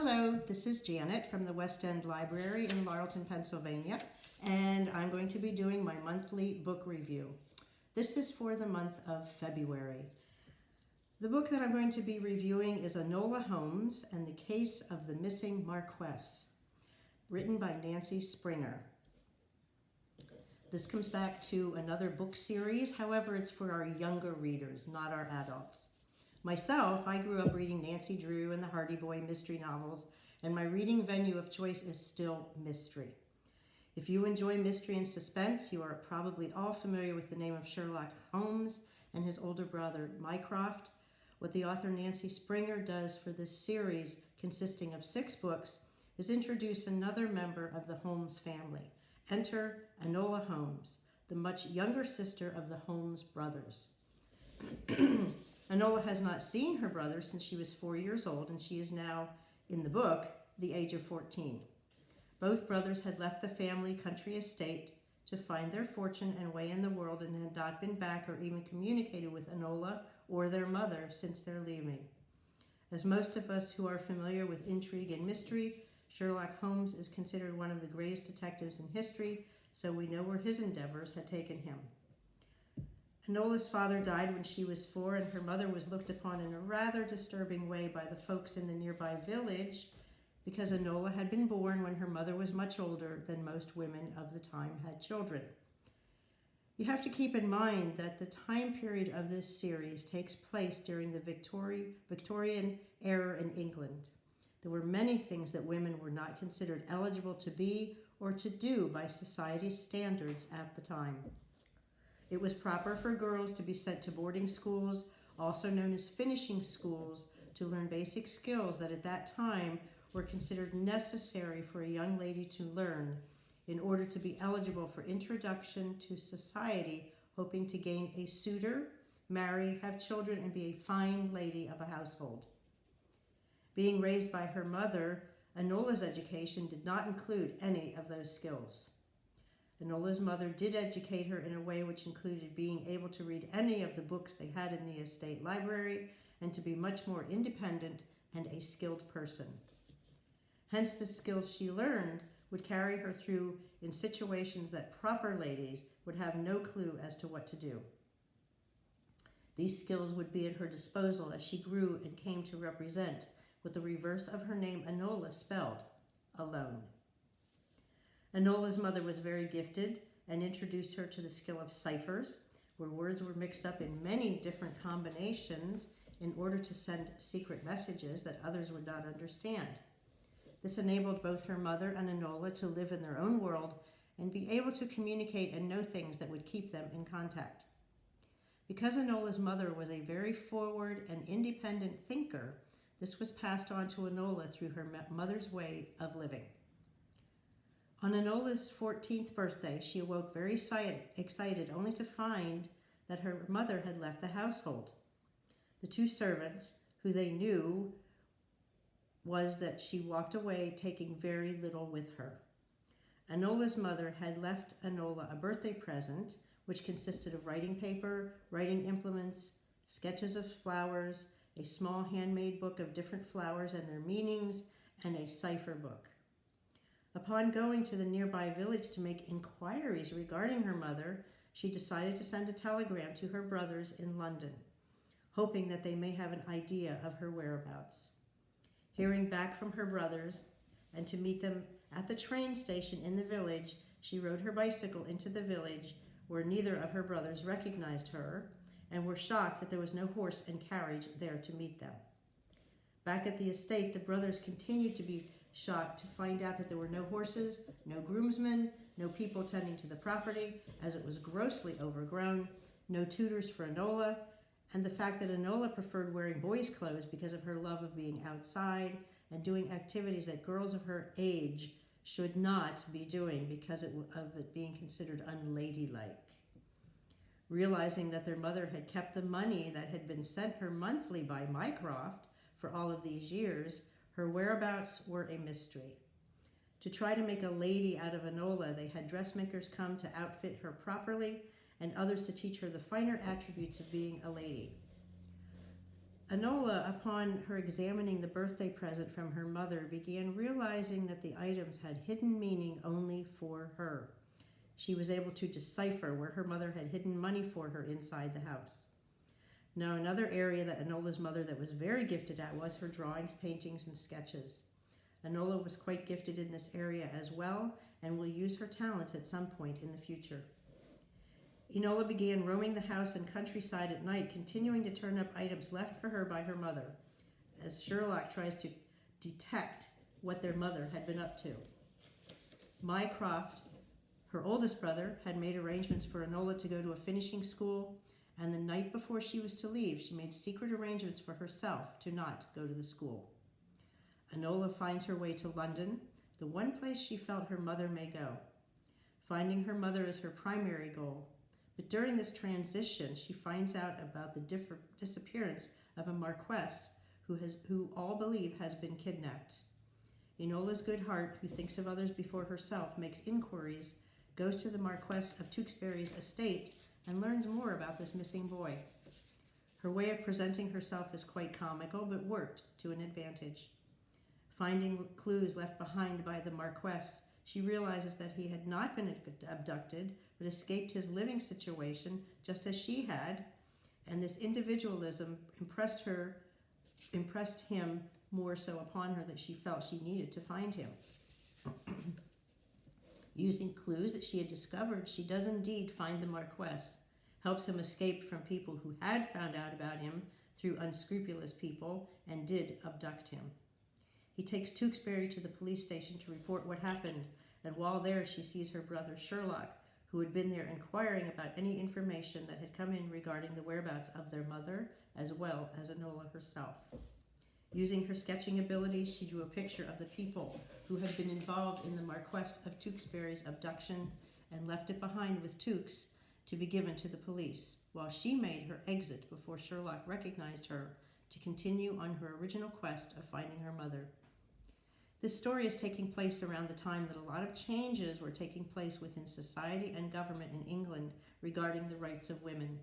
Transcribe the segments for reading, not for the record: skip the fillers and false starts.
Hello, this is Janet from the West End Library in Laurelton, Pennsylvania, and I'm going to be doing my monthly book review. This is for the month of February. The book that I'm going to be reviewing is Enola Holmes and the Case of the Missing Marquess, written by Nancy Springer. This comes back to another book series, however, it's for our younger readers, not our adults. Myself, I grew up reading Nancy Drew and the Hardy Boy mystery novels, and my reading venue of choice is still mystery. If you enjoy mystery and suspense, you are probably all familiar with the name of Sherlock Holmes and his older brother, Mycroft. What the author Nancy Springer does for this series, consisting of 6 books, is introduce another member of the Holmes family. Enter Enola Holmes, the much younger sister of the Holmes brothers. Enola has not seen her brother since she was 4 years old, and she is now, in the book, the age of 14. Both brothers had left the family country estate to find their fortune and way in the world and had not been back or even communicated with Enola or their mother since their leaving. As most of us who are familiar with intrigue and mystery, Sherlock Holmes is considered one of the greatest detectives in history, so we know where his endeavors had taken him. Enola's father died when she was 4, and her mother was looked upon in a rather disturbing way by the folks in the nearby village because Enola had been born when her mother was much older than most women of the time had children. You have to keep in mind that the time period of this series takes place during the Victorian era in England. There were many things that women were not considered eligible to be or to do by society's standards at the time. It was proper for girls to be sent to boarding schools, also known as finishing schools, to learn basic skills that at that time were considered necessary for a young lady to learn in order to be eligible for introduction to society, hoping to gain a suitor, marry, have children, and be a fine lady of a household. Being raised by her mother, Enola's education did not include any of those skills. Enola's mother did educate her in a way which included being able to read any of the books they had in the estate library and to be much more independent and a skilled person. Hence, the skills she learned would carry her through in situations that proper ladies would have no clue as to what to do. These skills would be at her disposal as she grew and came to represent what the reverse of her name Enola spelled, alone. Enola's mother was very gifted and introduced her to the skill of ciphers, where words were mixed up in many different combinations in order to send secret messages that others would not understand. This enabled both her mother and Enola to live in their own world and be able to communicate and know things that would keep them in contact. Because Enola's mother was a very forward and independent thinker, this was passed on to Enola through her mother's way of living. On Enola's 14th birthday, she awoke very excited only to find that her mother had left the household. The 2 servants, who they knew was that she walked away taking very little with her. Enola's mother had left Enola a birthday present, which consisted of writing paper, writing implements, sketches of flowers, a small handmade book of different flowers and their meanings, and a cipher book. Upon going to the nearby village to make inquiries regarding her mother, she decided to send a telegram to her brothers in London, hoping that they may have an idea of her whereabouts. Hearing back from her brothers and to meet them at the train station in the village, she rode her bicycle into the village where neither of her brothers recognized her and were shocked that there was no horse and carriage there to meet them. Back at the estate, the brothers continued to be shocked to find out that there were no horses, no groomsmen, no people tending to the property, as it was grossly overgrown, no tutors for Enola, and the fact that Enola preferred wearing boys' clothes because of her love of being outside and doing activities that girls of her age should not be doing because of it being considered unladylike. Realizing that their mother had kept the money that had been sent her monthly by Mycroft for all of these years, her whereabouts were a mystery. To try to make a lady out of Enola, they had dressmakers come to outfit her properly and others to teach her the finer attributes of being a lady. Enola, upon her examining the birthday present from her mother, began realizing that the items had hidden meaning only for her. She was able to decipher where her mother had hidden money for her inside the house. Now, another area that Enola's mother that was very gifted at was her drawings, paintings, and sketches. Enola was quite gifted in this area as well and will use her talents at some point in the future. Enola began roaming the house and countryside at night, continuing to turn up items left for her by her mother, as Sherlock tries to detect what their mother had been up to. Mycroft, her oldest brother, had made arrangements for Enola to go to a finishing school, and the night before she was to leave, she made secret arrangements for herself to not go to the school. Enola finds her way to London, the one place she felt her mother may go. Finding her mother is her primary goal. But during this transition, she finds out about the disappearance of a Marquess who all believe has been kidnapped. Enola's good heart, who thinks of others before herself, makes inquiries, goes to the Marquess of Tewkesbury's estate, and learns more about this missing boy. Her way of presenting herself is quite comical, but worked to an advantage. Finding clues left behind by the Marquess, she realizes that he had not been abducted, but escaped his living situation just as she had, and this individualism impressed him more so upon her that she felt she needed to find him. Using clues that she had discovered, she does indeed find the Marquess, helps him escape from people who had found out about him through unscrupulous people and did abduct him. He takes Tewkesbury to the police station to report what happened, and while there she sees her brother Sherlock, who had been there inquiring about any information that had come in regarding the whereabouts of their mother, as well as Enola herself. Using her sketching abilities, she drew a picture of the people who had been involved in the Marquess of Tewkesbury's abduction and left it behind with Tewkes to be given to the police, while she made her exit before Sherlock recognized her to continue on her original quest of finding her mother. This story is taking place around the time that a lot of changes were taking place within society and government in England regarding the rights of women.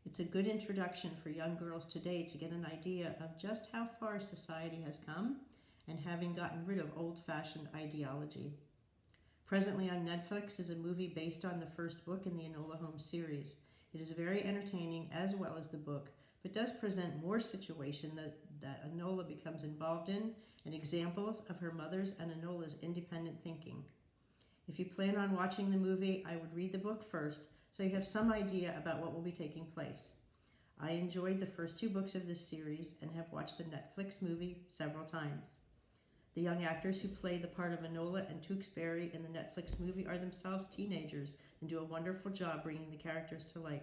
It's a good introduction for young girls today to get an idea of just how far society has come and having gotten rid of old-fashioned ideology. Presently on Netflix is a movie based on the first book in the Enola Holmes series. It is very entertaining as well as the book, but does present more situations that Enola becomes involved in and examples of her mother's and Enola's independent thinking. If you plan on watching the movie, I would read the book first so you have some idea about what will be taking place. I enjoyed the first 2 books of this series and have watched the Netflix movie several times. The young actors who play the part of Enola and Tewkesbury in the Netflix movie are themselves teenagers and do a wonderful job bringing the characters to life.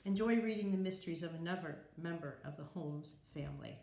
Enjoy reading the mysteries of another member of the Holmes family.